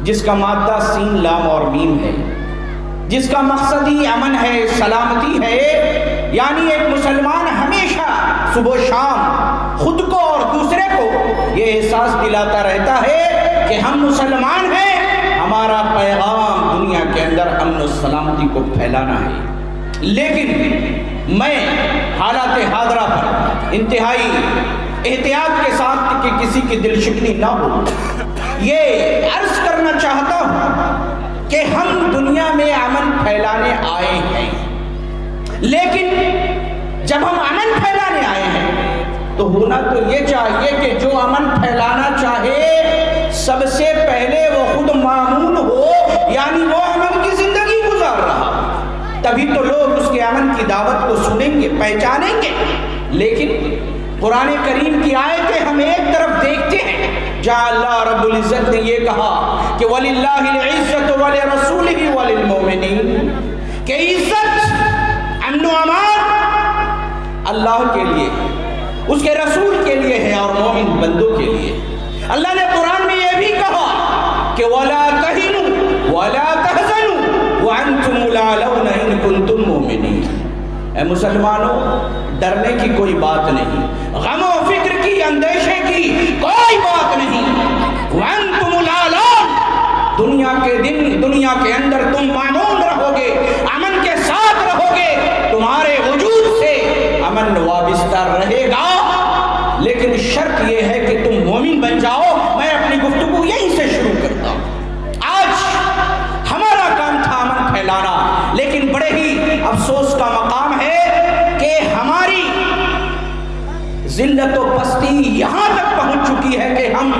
جس کا مادہ سین لام اور میم ہے، جس کا مقصد ہی امن ہے، سلامتی ہے، یعنی ایک مسلمان ہمیشہ صبح و شام خود کو اور دوسرے کو یہ احساس دلاتا رہتا ہے کہ ہم مسلمان ہیں، ہمارا پیغام دنیا کے اندر امن و سلامتی کو پھیلانا ہے۔ لیکن میں حالات حاضرہ پر انتہائی احتیاط کے ساتھ کہ کسی کی دل شکنی نہ ہو یہ عرض کرنا چاہتا ہوں کہ ہم دنیا میں امن پھیلانے آئے ہیں، لیکن جب ہم امن پھیلانے آئے ہیں تو ہونا تو یہ چاہیے کہ جو امن پھیلانا چاہے سب سے پہلے وہ خود مامون ہو، یعنی وہ امن کی زندگی گزار رہا، تبھی تو لوگ اس کے امن کی دعوت کو سنیں گے، پہچانیں گے۔ لیکن قرآن کریم کی آیتیں ہم ایک طرف دیکھتے ہیں جہاں اللہ رب العزت نے یہ کہا کہ وَلِلَّهِ الْعِزَّةُ وَلِرَسُولِهِ وَلِلْمُؤْمِنِينَ، کہ عزت، امن و امان اللہ کے لیے، اس کے رسول کے لیے ہے اور مومن بندوں کے لیے۔ اللہ نے قرآن میں یہ بھی کہا کہ وَلَا تَهِنُوا وَلَا تَحْزَنُوا وَأَنْتُمُ الْأَعْلَوْنَ إِن كُنتُم مُؤْمِنِينَ۔ اے مسلمانوں، ڈرنے کی کوئی بات نہیں، غم و فکر کی، اندیشے کی کوئی بات نہیں۔ وَأَنْتُمُ الْأَعْلَوْنَ، دنیا کے دن، دنیا کے اندر تم مامون رہو گے، امن کے ساتھ رہو گے، تمہارے وجود سے امن وابستہ رہے گا، لیکن شرط یہ ہے کہ تم مومن بن جاؤ۔ میں اپنی گفتگو یہیں سے شروع کرتا ہوں۔ آج ہمارا کام تھا امن پھیلانا، لیکن بڑے ہی افسوس کا مقام ہے کہ ہماری ذلت و پستی یہاں تک پہنچ چکی ہے کہ ہم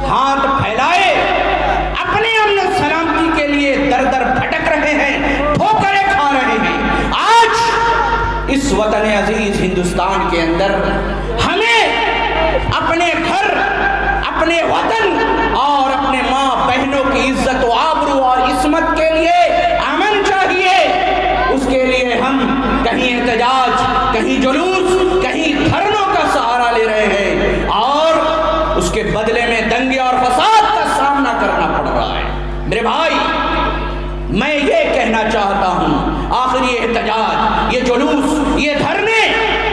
ہاتھ پھیلائے اپنے امن و سلامتی کے لیے در در بھٹک رہے ہیں، ٹھوکریں کھا رہے ہیں۔ آج اس وطن عزیز ہندوستان کے اندر ہمیں اپنے گھر، اپنے وطن اور اپنے ماں بہنوں کی عزت و آبرو اور عصمت کے لیے امن چاہیے۔ اس کے لیے ہم کہیں احتجاج، کہیں جلوس، کہیں دھرنوں کا سہارا لے رہے ہیں اور اس کے بدلے میں دنگے اور فساد کا سامنا کرنا پڑ رہا ہے۔ میرے بھائی، میں یہ کہنا چاہتا ہوں، آخری احتجاج، یہ جلوس، یہ دھرنے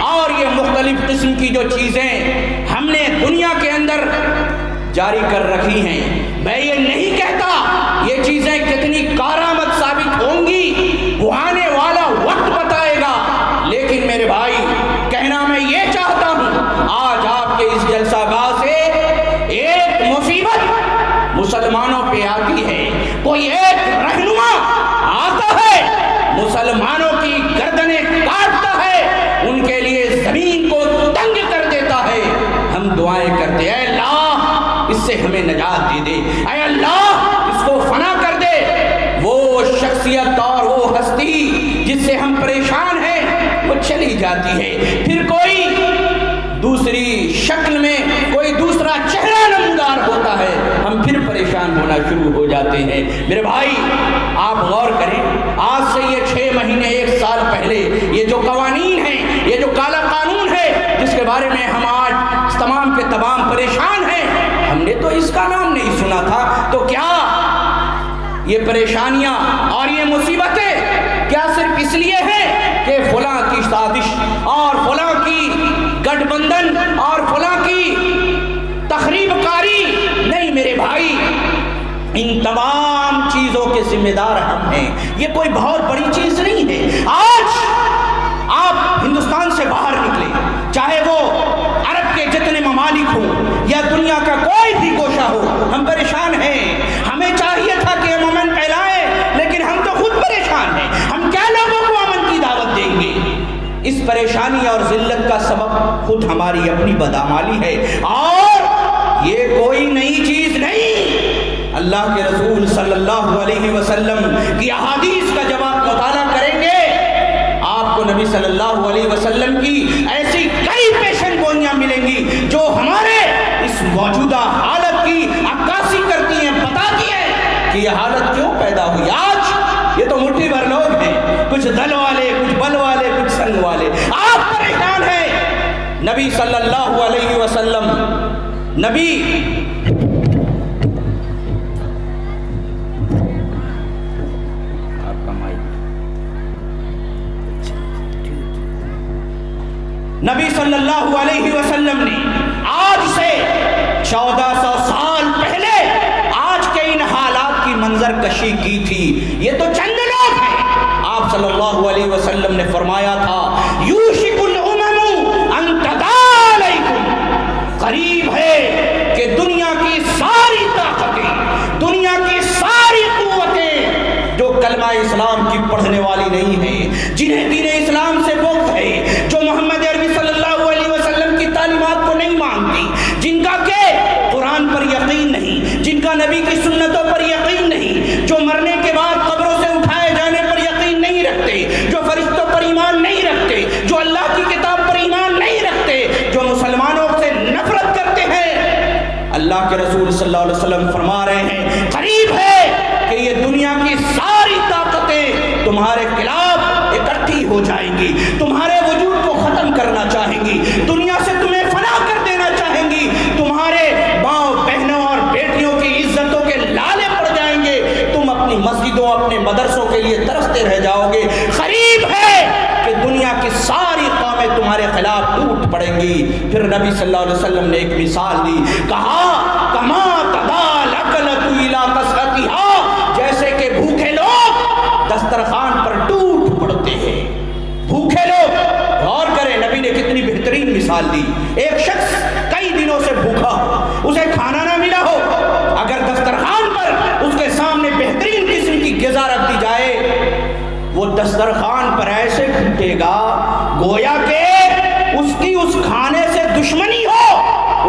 اور یہ مختلف قسم کی جو چیزیں ہم نے دنیا کے اندر جاری کر رکھی ہیں، میں یہ نہیں کہتا یہ چیزیں کتنی کارآمد ثابت ہوں گی، وہ آنے والا وقت بتائے گا، لیکن میرے بھائی کہنا میں یہ چاہتا ہوں، آج آپ کے اس جلسہ گاہ سے ایک مصیبت مسلمانوں پہ آتی ہے، کوئی ایک رہنما آتا ہے، مسلمانوں کی گردنیں کاٹتا ہے، ان کے لیے زمین کو تنگ کر دیتا ہے۔ ہم دعائیں کرتے ہیں، اے اللہ اس سے ہمیں نجات دے دے، اے اللہ اس کو فنا کر دے۔ وہ شخصیت اور وہ ہستی جس سے ہم پریشان ہیں وہ چلی جاتی ہے، پھر کوئی دوسری شکل میں کوئی دوسرا چہرہ نمودار ہوتا ہے، ہم پھر پریشان ہونا شروع ہو جاتے ہیں۔ میرے بھائی آپ غور کریں، آج سے یہ 6 مہینے 1 سال پہلے یہ جو قوانین ہیں، یہ جو کالا قانون ہے جس کے بارے میں ہم آج تمام کے تمام پریشان ہیں، ہم نے تو اس کا نام نہیں سنا تھا۔ تو کیا یہ پریشانیاں اور یہ مصیبتیں کیا صرف اس لیے ہیں کہ فلاں کی سازش اور فلاں کی گٹھ بندھن اور فلاں کی تخریب کاری؟ نہیں میرے بھائی، ان تمام چیزوں کے ذمہ دار ہم ہیں، یہ کوئی بہت بڑی چیز نہیں ہے۔ آج آپ ہندوستان سے باہر نکلے، چاہے وہ عرب کے جتنے ممالک ہوں یا دنیا کا کوئی بھی گوشہ ہو، ہم پریشان ہیں۔ ہمیں چاہیے تھا کہ ہم امن پھیلائیں، لیکن ہم تو خود پریشان ہیں، ہم کیا لوگوں کو امن کی دعوت دیں گے؟ اس پریشانی اور ذلت کا سبب خود ہماری اپنی بدعمالی ہے، اور یہ کوئی نئی چیز نہیں۔ اللہ کے رسول صلی اللہ علیہ وسلم کی احادیث کا جب آپ مطالعہ کریں گے، آپ کو نبی صلی اللہ علیہ وسلم کی ایسی کئی پیشن گوئیاں ملیں گی جو ہمارے اس موجودہ حالت کی عکاسی کرتی ہیں، بتاتی ہیں کہ یہ حالت کیوں پیدا ہوئی۔ آج یہ تو مٹھی بھر لوگ ہیں، کچھ دل والے، کچھ بل والے، کچھ سنگ والے، آپ پریشان ہیں۔ نبی صلی اللہ علیہ وسلم، نبی اللہ علیہ وسلم نے آج سے 1400 سال پہلے آج کے ان حالات کی منظر کشی کی تھی. یہ تو چند لوگ ہیں. آپ صلی اللہ علیہ وسلم نے فرمایا تھا یوشک الامم ان تداعی علیکم، قریب ہے کہ دنیا کی ساری طاقتیں، دنیا کی ساری قوتیں جو کلمہ اسلام کی پڑھنے والی نہیں ہیں، جنہیں دین اسلام سے بغض ہے، جو محمد عربی صلی اللہ علیہ وسلم کی تعلیمات کو نہیں مانتی، جن کا کہ قرآن پر یقین نہیں، جن کا نبی کی سنتوں پر یقین نہیں، جو مرنے کے بعد قبروں سے اٹھائے جانے پر یقین نہیں رکھتے، جو فرشتوں پر ایمان نہیں رکھتے، جو اللہ کی کتاب پر ایمان نہیں رکھتے، جو مسلمانوں سے نفرت کرتے ہیں. اللہ کے رسول صلی اللہ علیہ وسلم فرما رہے ہیں قریب ہے کہ یہ دنیا کی ساری طاقتیں تمہارے خلاف اکٹھی ہو جائیں گی، تمہارے وجود کو ختم کرنا چاہیں گی، دنیا سے تمہیں فنا کر دینا چاہیں گی، تمہارے ماں بہنوں اور بیٹیوں کی عزتوں کے لالے پڑ جائیں گے، تم اپنی مسجدوں اپنے مدرسوں کے لیے ترستے رہ جاؤ گے. قریب ہے کہ دنیا کی ساری قومیں تمہارے خلاف ٹوٹ پڑیں گی. پھر نبی صلی اللہ علیہ وسلم نے ایک مثال دی، کہا کما تدال اکلت الی قصعتها، جیسے کہ بھوکے لوگ دسترخوان پر ٹوٹ پڑتے ہیں. بھوکے لوگ، غور کریں نبی نے کتنی بہترین مثال دی. ایک شخص کئی دنوں سے بھوکا، اسے کھانا نہ ملا ہو، اگر دسترخوان پر اس کے سامنے بہترین قسم کی غذا رکھ دی جائے، وہ دسترخوان پر ایسے گھٹے گا گویا کہ اس کی اس کھانے سے دشمنی ہو،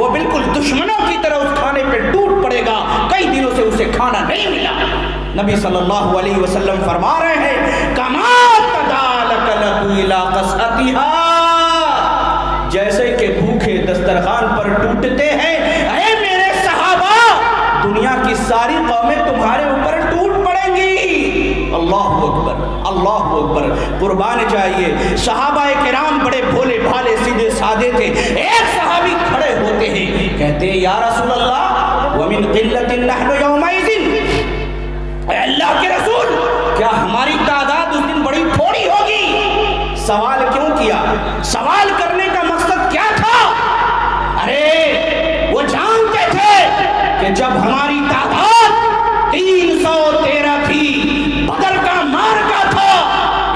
وہ بالکل دشمنوں کی طرح اس کھانے پہ ٹوٹ پڑے گا. کئی دنوں سے اسے کھانا نہیں ملا. نبی صلی اللہ علیہ وسلم فرما رہے ہیں کما تدال اکلت الی قصعتها، جیسے کہ بھوکے دسترخوان پر ٹوٹتے ہیں، اے میرے صحابہ دنیا کی ساری قومیں تمہارے اوپر ٹوٹ پڑیں گی. اللہ اکبر، اللہ اکبر. قربان جائیے صحابہ کرام بڑے بھولے بھالے سیدھے سادے تھے. ایک صحابی کھڑے ہوتے ہیں، کہتے ہیں یا رسول اللہ ومن قلت نحن یومئذ، اے اللہ کے رسول کیا ہماری تعداد اس دن بڑی تھوڑی ہوگی؟ سوال کیوں کیا؟ سوال کرنے کا مقصد کیا تھا؟ ارے وہ جانتے تھے کہ جب ہماری تعداد 313 تھی، بدر کا مارکا تھا،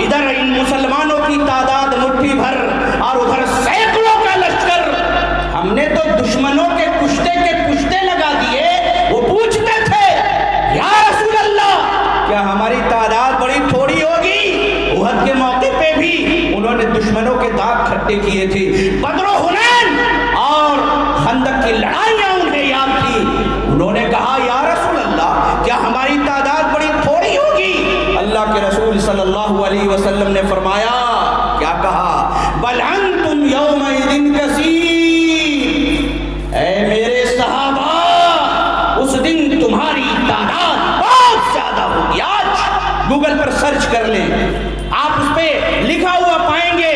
ادھر ان مسلمانوں کی تعداد مٹھی بھر اور ادھر سینکڑوں کا لشکر، ہم نے تو دشمنوں کے کشتے لگا دیے. وہ پوچھتے تھے یا رسول اللہ کیا ہماری تعداد بڑی تھوڑی ہوگی؟ احد کے موقع پہ بھی انہوں نے دشمنوں کے داغ کھٹے کیے تھے. بدر و حنین اور خندق کی لڑائیاں انہیں یاد تھی. انہوں نے کہا یا رسول اللہ کیا ہماری تعداد بڑی تھوڑی ہوگی؟ اللہ کے رسول صلی اللہ علیہ وسلم نے فرمایا، کیا کہا؟ بل انتم یومئذ کثیر، اے میرے صحابہ اس دن تمہاری تعداد بہت زیادہ ہوگی. آج گوگل پر سرچ کر لیں، آپ اس پہ لکھا ہوا پائیں گے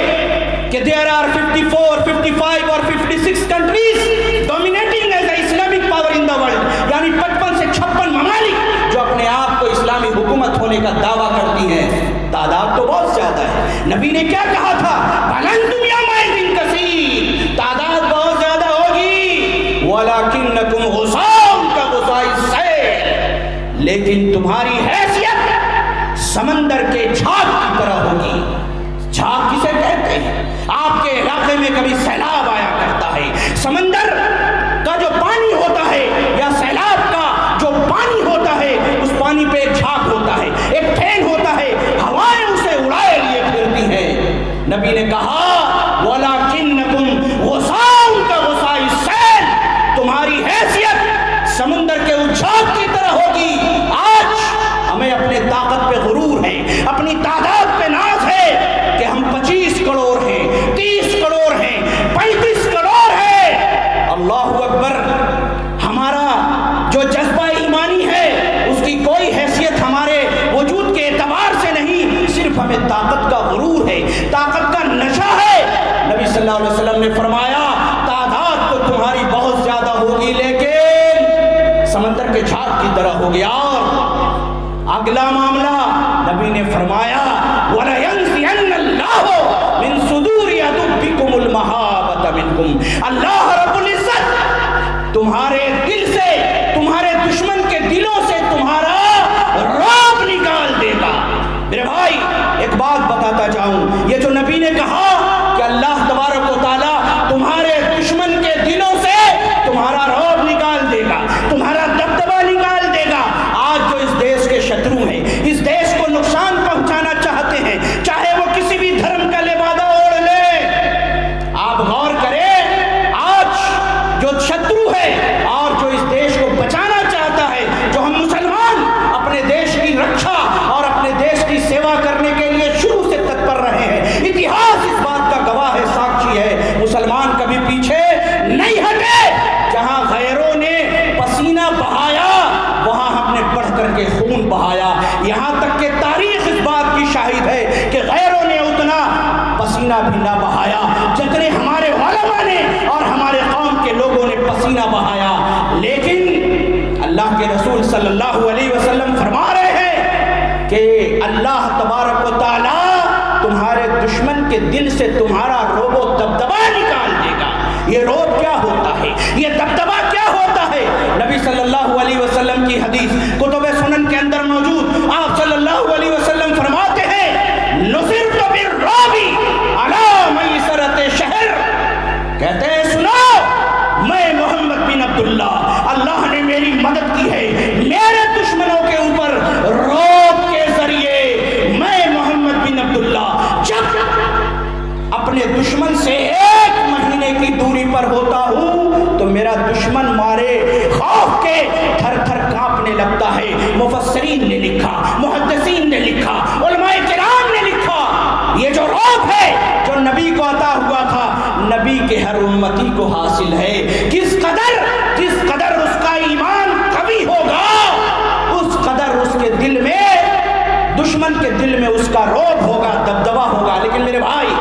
کہ there are 54, 55 اور 56 countries dominating as an Islamic power in the world، یعنی 55 سے 56 ممالک جو اپنے آپ کو اسلامی حکومت ہونے کا دعویٰ کرتی ہیں. تعداد تو بہت زیادہ ہے. نبی نے کیا کہا تھا؟ بَلَنْتُمْ يَوْمَئِذٍ كَثِيرٌ، تعداد بہت زیادہ ہوگی. وَلَكِنَّكُمْ غُصَاءٌ كَغُصَاءِ السَّيْلِ، لیکن تمہاری حیثیت سمندر کے جھاگ کی طرح ہوگی. جھاگ کسے کہتے ہیں؟ آپ کے علاقے میں کبھی سیلاب آیا کرتا ہے، سمندر کا جو پانی ہوتا ہے یا سیلاب کا جو پانی ہوتا ہے اس پانی پہ ایک جھاگ ہوتا ہے، ایک پھین ہوتا ہے، ہوائیں اسے اڑائے لیے پھرتی ہیں. نبی نے کہا وَلَكِنَّكُمْ غُصَاءٌ كَغُصَاءِ السَّيْلِ، تمہاری حیثیت سمندر کے اس جھاگ کی طرح ہوگی. آج ہمیں اپنے طاقت پہ غرور ہے، اپنی تعداد پہ ناز ہے کہ ہم 25 کروڑ ہیں، 30 کروڑ ہیں، 35 کروڑ ہیں. اللہ اکبر. ہمارا جو جذبہ ایمانی ہے اس کی کوئی حیثیت ہمارے وجود کے اعتبار سے نہیں، صرف ہمیں طاقت کا غرور ہے، طاقت کا نشہ ہے. نبی صلی اللہ علیہ وسلم نے فرمایا تعداد تو تمہاری بہت زیادہ ہوگی لیکن سمندر کے جھاگ کی طرح ہوگی. اور اگلا معاملہ نبی نے فرمایا وَلَيَنزِعَنَّ اللَّهُ مِن صُدُورِ عَدُوِّكُمُ الْمَحَابَةَ منکم۔ اللہ رب العزت تمہارے دل سے، تمہارے دشمن کے دلوں سے تمہارا رعب نکال دے گا۔ میرے بھائی ایک بات بتاتا جاؤں، یہ جو نبی نے کہا کہ اللہ تبارک و تعالیٰ تمہارے دشمن کے دلوں سے تمہارا رعب نکال دے گا، تمہارا دبدبا نکال دے گا۔ آج جو اس دیش کے شترو ہیں، اس دیش کو نقصان پہنچانا چاہتے ہیں، چاہے وہ کسی بھی دھرم کا لبادہ اوڑھ لے، آپ غور کریں، آج جو شترو ہے اور جو اس دیش کو بچانا چاہتا ہے، جو ہم مسلمان اپنے دیش کی رکشا اور اپنے دیش کی سیوا کرنے کے لیے شروع سے تتپر رہے ہیں، اتہاس اس بات کا گواہ ہے، ساکشی ہے، مسلمان کبھی پیچھے نہیں ہٹے۔ جہاں غیروں نے پسینہ بہایا وہاں ہم نے بڑھ کر کے خون بہایا، یہاں تک کہ تاریخ اس بات کی شاہد ہے کہ غیروں نے اتنا پسینہ بھی نہ بہایا جتنے ہمارے علماء نے اور ہمارے قوم کے لوگوں نے پسینہ بہایا۔ لیکن اللہ کے رسول صلی اللہ علیہ وسلم فرما رہے ہیں کہ اللہ تبارک و تعالیٰ تمہارے دشمن کے دل سے تمہارا رعب و دبدبا نکال دے گا۔ یہ رعب کیا ہوتا ہے؟ یہ دبدبا کیا ہوتا ہے؟ نبی صلی اللہ علیہ وسلم کی حدیث کتب سنن کے اندر موجود، آپ صلی اللہ علیہ وسلم فرماتے ہیں نصرت بالرعب علی میسرۃ شہر، کہتے ہیں سنو میں محمد بن عبداللہ، اللہ نے میری مدد کی ہے میرے دشمنوں کے اوپر رعب کے ذریعے۔ میں محمد بن عبداللہ جب اپنے دشمن سے 1 مہینے کی دوری پر ہوتا ہوں تو میرا دشمن مارے خوف کے تھر تھر کانپنے لگتا ہے۔ مفسرین نے لکھا، محدثین نے لکھا، علماء کرام نے لکھا، یہ جو رعب ہے جو نبی کو عطا ہوا تھا نبی کے ہر امتی کو حاصل ہے۔ جس قدر اس کا ایمان قوی ہوگا اس قدر اس کے دل میں، دشمن کے دل میں اس کا رعب ہوگا، دبدبا ہوگا۔ لیکن میرے بھائی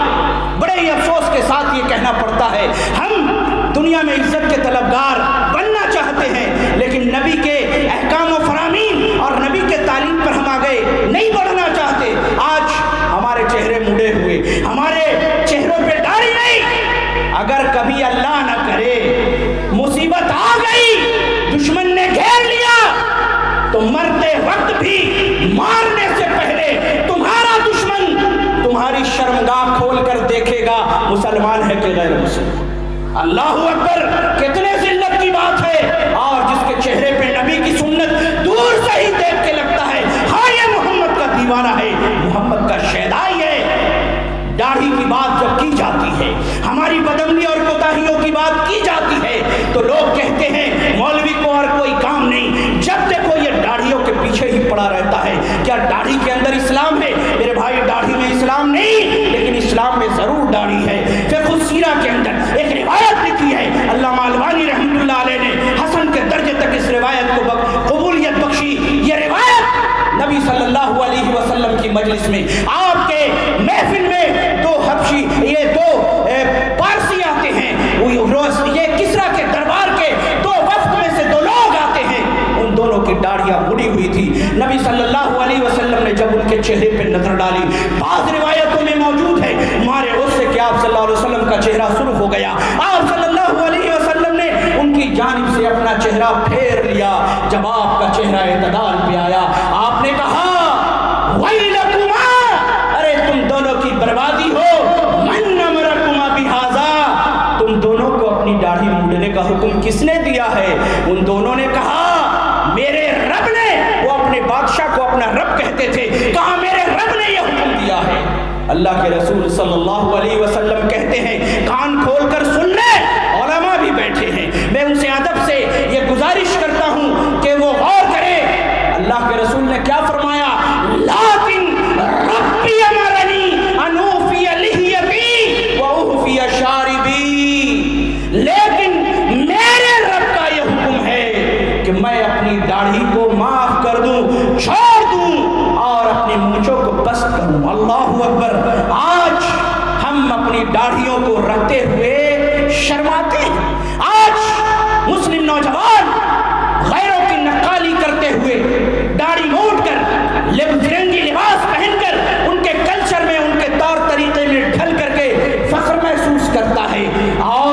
بڑے ہی افسوس کے ساتھ یہ کہنا پڑتا ہے، ہم دنیا میں عزت کے طلبگار بننا چاہتے ہیں لیکن نبی کے احکام و فرامین اور نبی کے تعلیم پر ہم آگے نہیں بڑھنا چاہتے۔ آج ہمارے چہرے مڑے ہوئے، ہمارے چہروں پہ داڑھی نہیں، اگر کبھی اللہ نہ کرے مصیبت آ گئی، دشمن نے گھیر لیا تو مرتے وقت بھی مارنے سے پہلے تمہارا دشمن تمہاری شرمگاہ کھول کر دیکھے گا مسلمان ہے کہ غیر مسلم۔ اللہ اکبر، کتنے ذلت کی بات ہے، اور جس کے چہرے پہ نبی کی سنت دور سے ہی دیکھ کے لگتا ہے ہاں یہ محمد کا دیوانہ ہے، محمد کا شیدائی ہے۔ داڑھی کی بات جب کی جاتی ہے، ہماری بدعملی اور کوتاہیوں کی بات کی جاتی ہے تو لوگ کہتے ہیں مولوی کو اور کوئی کام نہیں، جب دیکھو یہ داڑھیوں کے پیچھے ہی پڑا رہتا ہے۔ کیا داڑھی کے اندر اسلام ہے؟ میرے بھائی داڑھی میں اسلام نہیں، لیکن اسلام میں ضرور داڑھی ہے۔ فقہ السیرہ کے اندر ایک روایت لکھی ہے، علامہ البانی رحمۃ اللہ علیہ نے حسن کے درجے تک اس روایت کو قبولیت بخشی۔ یہ روایت نبی صلی اللہ علیہ وسلم کی مجلس میں، آپ کے محفل میں دو حبشی، یہ دو پارسی آتے ہیں، یہ کسرا کے دربار کے دو وفد میں سے 2 لوگ آتے ہیں، ان دونوں کی داڑھیاں مڑی ہوئی تھی۔ نبی صلی اللہ علیہ وسلم نے جب ان کے چہرے پہ نظر ڈالی، بعض روایتوں میں موجود ہے مارے غصے کہ آپ صلی اللہ علیہ وسلم کا چہرہ سرخ ہو گیا، آپ صلی اللہ علیہ وسلم نے ان کی جانب سے اپنا چہرہ پھیر لیا۔ جب آپ کا چہرہ اعتدال پہ آیا آپ نے کہا ویلکما، ارے تم دونوں کی بربادی ہو، من امرکما بہذا، تم دونوں کو اپنی داڑھی مونڈنے کا حکم کس نے دیا ہے؟ ان دونوں نے کہا میرے رب نے، وہ اپنے بادشاہ کو اپنا رب کہتے تھے، کہا میرے رب نے یہ حکم دیا ہے۔ اللہ کے رسول صلی اللہ علیہ وسلم کہتے ہیں کان کھول کر سن لیں، علماء بھی بیٹھے ہیں، میں ان سے ادب سے یہ گزارش کرتا ہوں کہ وہ غور کریں۔ اللہ کے رسول نے کیا فرمایا؟ لیکن ربی امرنی ان اوفی لحیتی و اوفی شاربی، لیکن میرے رب کا یہ حکم ہے کہ میں اپنی داڑھی کو معاف کر دوں، چھوڑ دوں اور اپنی مونچھوں کو پست کروں۔ اللہ اکبر، آج ہم اپنی داڑھیوں کو رکھتے ہوئے شرماتے ہیں۔ آج مسلم نوجوان غیروں کی نقالی کرتے ہوئے داڑھی مونڈ کر، فرنگی لباس پہن کر، ان کے کلچر میں، ان کے طور طریقے میں ڈھل کر کے فخر محسوس کرتا ہے، اور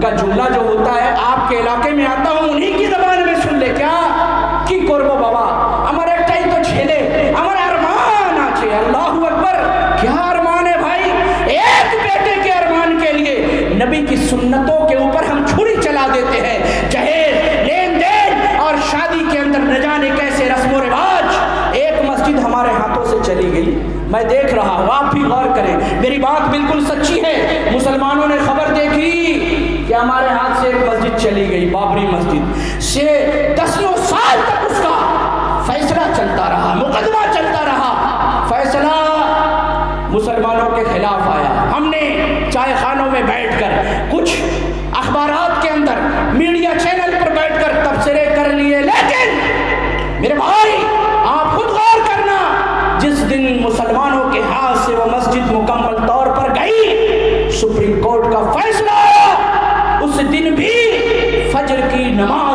ان کا جملہ جو ہوتا ہے آپ کے علاقے میں آتا ہوں انہی کی زبان میں سن لے کیا کی کربو بابا ہمارے ایکٹائی تو چھیلے ہمارا ارمان آچے اللہ اکبر کیا ارمان ہے بھائی ایک بیٹے کے ارمان کے لیے نبی کی سنتوں کے اوپر ہم چھری چلا دیتے ہیں جہیز لین دین اور شادی کے اندر نہ جانے کیسے رسم و رواج ایک مسجد ہمارے ہاتھوں سے چلی گئی میں دیکھ رہا ہوں آپ بھی غور کریں میری بات بالکل سچی ہے مسلمانوں نے خبر دیکھی کہ ہمارے ہاتھ سے ایک مسجد چلی گئی بابری مسجد سے دسیوں سال تک اس کا فیصلہ چلتا رہا مقدمہ چلتا رہا فیصلہ مسلمانوں کے خلاف آیا ہم نے چائے خانوں میں بیٹھ کر کچھ اخبارات کے اندر میڈیا چینل پر بیٹھ کر تبصرے کر لیے لیکن میرے بھائی آپ خود غور کرنا جس دن مسلمانوں کے ہاتھ سے وہ مسجد مکمل طور پر گئی سپریم کورٹ کا فیصلہ آیا اس دن بھی فجر کی نماز